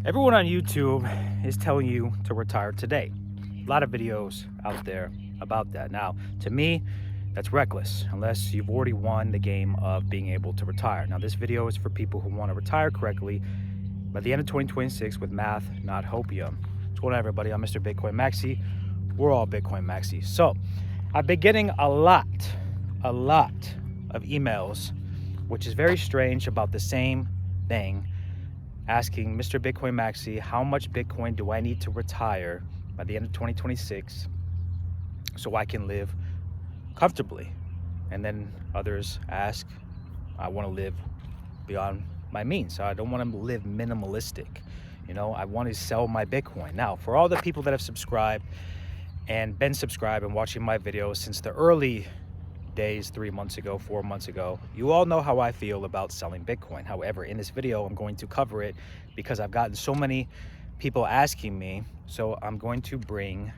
Everyone on YouTube is telling you to retire today. A lot of videos out there about that. Now, to me, that's reckless unless you've already won the game of being able to retire. Now, this video is for people who want to retire correctly by the end of 2026 with math, not hopium. What's going on, everybody? I'm Mr. Bitcoin Maxi. We're all Bitcoin Maxi. So, I've been getting a lot of emails, which is very strange, about the same thing, asking Mr. Bitcoin Maxi, how much Bitcoin do I need to retire by the end of 2026 so I can live comfortably? And then others ask, I want to live beyond my means. So I don't want to live minimalistic. You know, I want to sell my Bitcoin. Now, for all the people that have subscribed and been subscribed and watching my videos since the early days, 3 months ago, 4 months ago, you all know how I feel about selling Bitcoin. However, in this video, I'm going to cover it because I've gotten so many people asking me. So I'm going to bring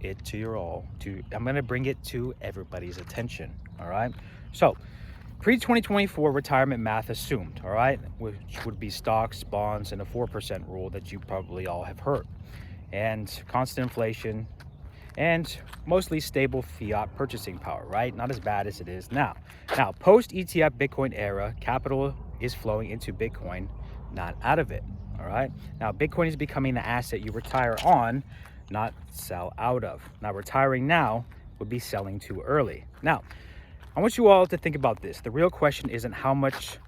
it to I'm going to bring it to everybody's attention. All right. So pre-2024 retirement math assumed, all right, which would be stocks, bonds, and a 4% rule that you probably all have heard, and constant inflation, and mostly stable fiat purchasing power, right? Not as bad as it is now. Now, post-ETF Bitcoin era, capital is flowing into Bitcoin, not out of it, all right? Now, Bitcoin is becoming the asset you retire on, not sell out of. Now, retiring now would be selling too early. Now, I want you all to think about this. The real question isn't how much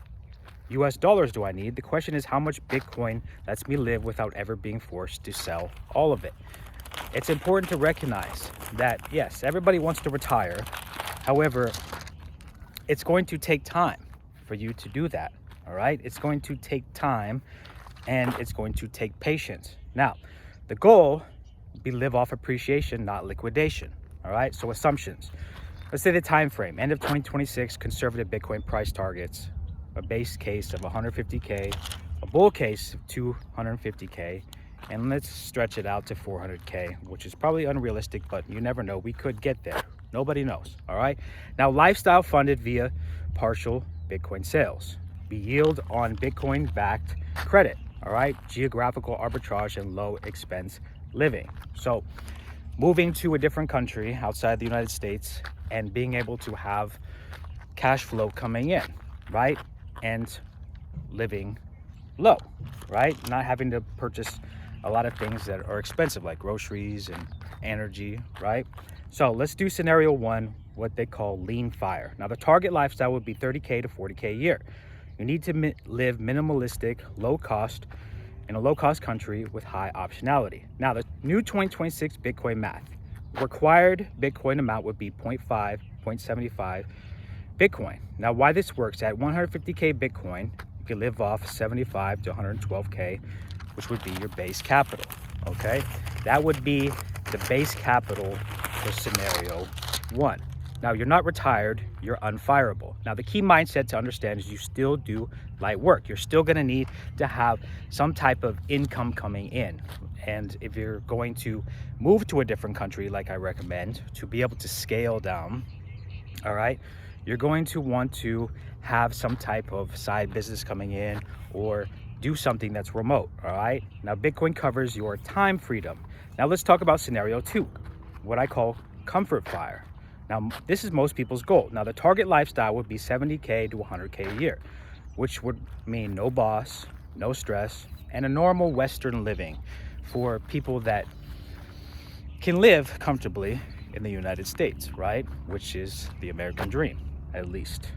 US dollars do I need? The question is how much Bitcoin lets me live without ever being forced to sell all of it. It's important to recognize that, yes, everybody wants to retire. However, it's going to take time for you to do that, all right? It's going to take time, and it's going to take patience. Now, the goal would be live off appreciation, not liquidation, all right? So assumptions. Let's say the time frame, end of 2026, conservative Bitcoin price targets, a base case of 150K, a bull case of 250K, and let's stretch it out to 400K, which is probably unrealistic, but you never know. We could get there. Nobody knows, all right? Now, lifestyle funded via partial Bitcoin sales. Be yield on Bitcoin-backed credit, all right? Geographical arbitrage and low expense living. So moving to a different country outside the United States and being able to have cash flow coming in, right? And living low, right? Not having to purchase a lot of things that are expensive, like groceries and energy, right? So let's do scenario one, what they call lean fire. Now, the target lifestyle would be 30K to 40K a year. You need to live minimalistic, low cost, in a low cost country with high optionality. Now, the new 2026 Bitcoin math, required Bitcoin amount would be 0.75 Bitcoin. Now, why this works, at 150K Bitcoin, you can live off 75 to 112K, which would be your base capital, okay? That would be the base capital for scenario one. Now, you're not retired, you're unfireable. Now, the key mindset to understand is you still do light work. You're still gonna need to have some type of income coming in. And if you're going to move to a different country, like I recommend, to be able to scale down, all right, you're going to want to have some type of side business coming in or do something that's remote, all right? Now, Bitcoin covers your time freedom. Now, let's talk about scenario two, what I call comfort fire. Now, this is most people's goal. Now, the target lifestyle would be 70K to 100K a year, which would mean no boss, no stress, and a normal Western living for people that can live comfortably in the United States, right? Which is the American dream, at least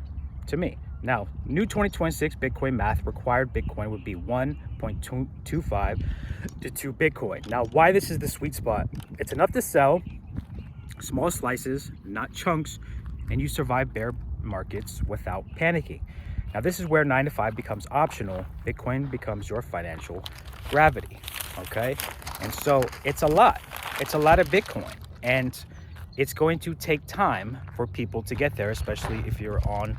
to me. Now, new 2026 Bitcoin math, required Bitcoin would be 1.25 to 2 Bitcoin. Now, why this is the sweet spot? It's enough to sell small slices, not chunks, and you survive bear markets without panicking. Now, this is where 9 to 5 becomes optional. Bitcoin becomes your financial gravity, okay? And so it's a lot of Bitcoin, and it's going to take time for people to get there, especially if you're on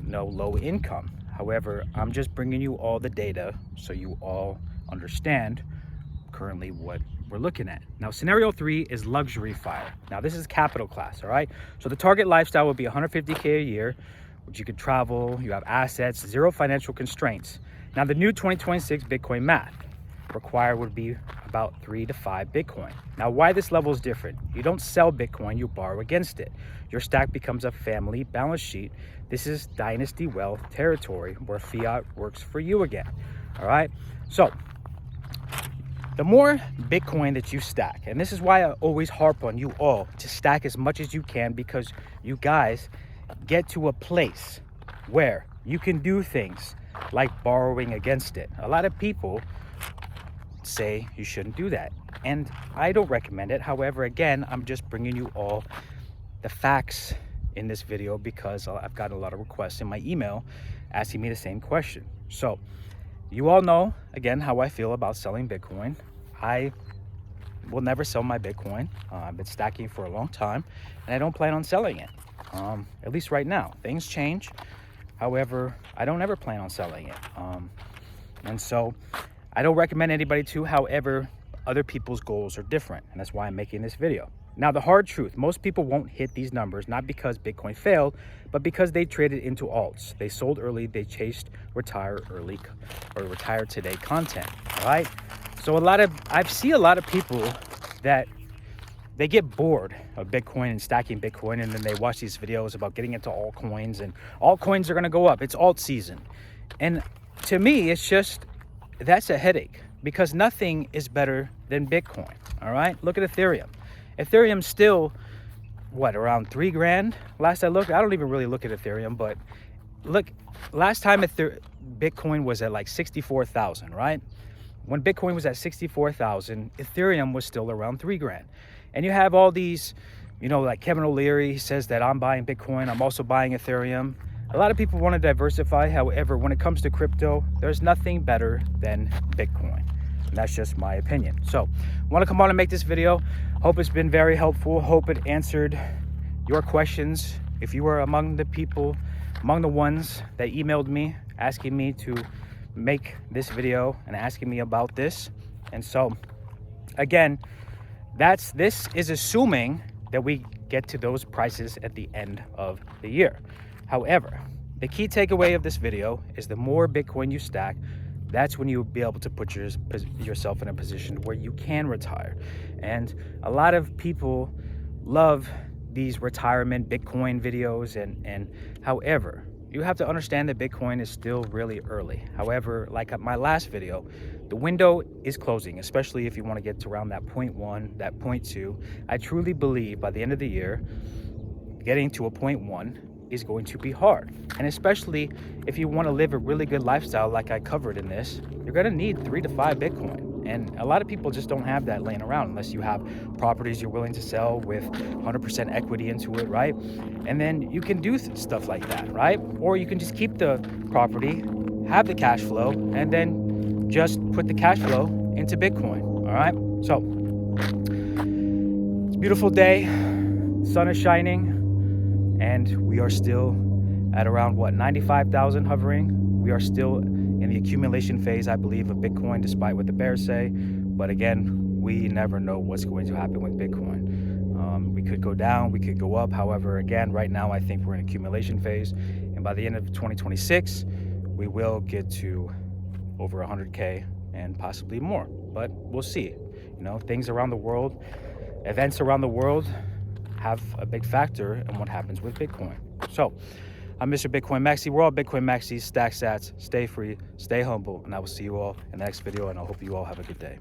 low income. However, I'm just bringing you all the data so you all understand currently what we're looking at. Now, scenario three is luxury fire. Now, this is capital class, all right? So the target lifestyle would be 150K a year, which you could travel, you have assets, zero financial constraints. Now, the new 2026 Bitcoin math, required would be about 3 to 5 Bitcoin. Now, why this level is different? You don't sell Bitcoin, you borrow against it. Your stack becomes a family balance sheet. This is dynasty wealth territory where fiat works for you again. All right. So the more Bitcoin that you stack, and this is why I always harp on you all to stack as much as you can, because you guys get to a place where you can do things like borrowing against it. A lot of people say you shouldn't do that, and I don't recommend it. However, again, I'm just bringing you all the facts in this video because I've got a lot of requests in my email asking me the same question. So you all know, again, how I feel about selling Bitcoin. I will never sell my Bitcoin. I've been stacking for a long time, and I don't plan on selling it, at least right now. Things change. However, I don't ever plan on selling it. And so I don't recommend anybody to. However, other people's goals are different, and that's why I'm making this video. Now, the hard truth, most people won't hit these numbers, not because Bitcoin failed, but because they traded into alts. They sold early, they chased retire early or retire today content, all right? So I see a lot of people that they get bored of Bitcoin and stacking Bitcoin, and then they watch these videos about getting into altcoins, and altcoins are gonna go up. It's alt season. And to me, it's just, that's a headache, because nothing is better than Bitcoin, all right? Look at Ethereum. Ethereum's still, what, around 3 grand? Last I looked, I don't even really look at Ethereum, but look, last time Bitcoin was at like 64,000, right? When Bitcoin was at 64,000, Ethereum was still around 3 grand. And you have all these, you know, like Kevin O'Leary, he says that I'm buying Bitcoin, I'm also buying Ethereum. A lot of people want to diversify. However, when it comes to crypto, there's nothing better than Bitcoin. And that's just my opinion. So I want to come on and make this video. Hope it's been very helpful. Hope it answered your questions. If you were among the people, among the ones that emailed me asking me to make this video and asking me about this. And so again, this is assuming that we get to those prices at the end of the year. However, the key takeaway of this video is the more Bitcoin you stack, that's when you'll be able to put yourself in a position where you can retire. And a lot of people love these retirement Bitcoin videos, and however, you have to understand that Bitcoin is still really early. However, like my last video, the window is closing, especially if you want to get to around that 0.1, that 0.2. I truly believe by the end of the year, getting to a 0.1 is going to be hard. And especially if you want to live a really good lifestyle like I covered in this, you're going to need 3 to 5 Bitcoin. And a lot of people just don't have that laying around unless you have properties you're willing to sell with 100% equity into it, right? And then you can do stuff like that, right? Or you can just keep the property, have the cash flow, and then just put the cash flow into Bitcoin, all right? So it's a beautiful day, sun is shining, and we are still at around, what, 95,000 hovering. We are still in the accumulation phase, I believe, of Bitcoin, despite what the bears say. But again, we never know what's going to happen with Bitcoin. We could go down, we could go up. However, again, right now, I think we're in accumulation phase. And by the end of 2026, we will get to over 100K and possibly more. But we'll see. You know, things around the world, events around the world have a big factor in what happens with Bitcoin. So I'm Mr. Bitcoin Maxi. We're all Bitcoin Maxi. Stack sats, stay free, stay humble, and I will see you all in the next video, and I hope you all have a good day.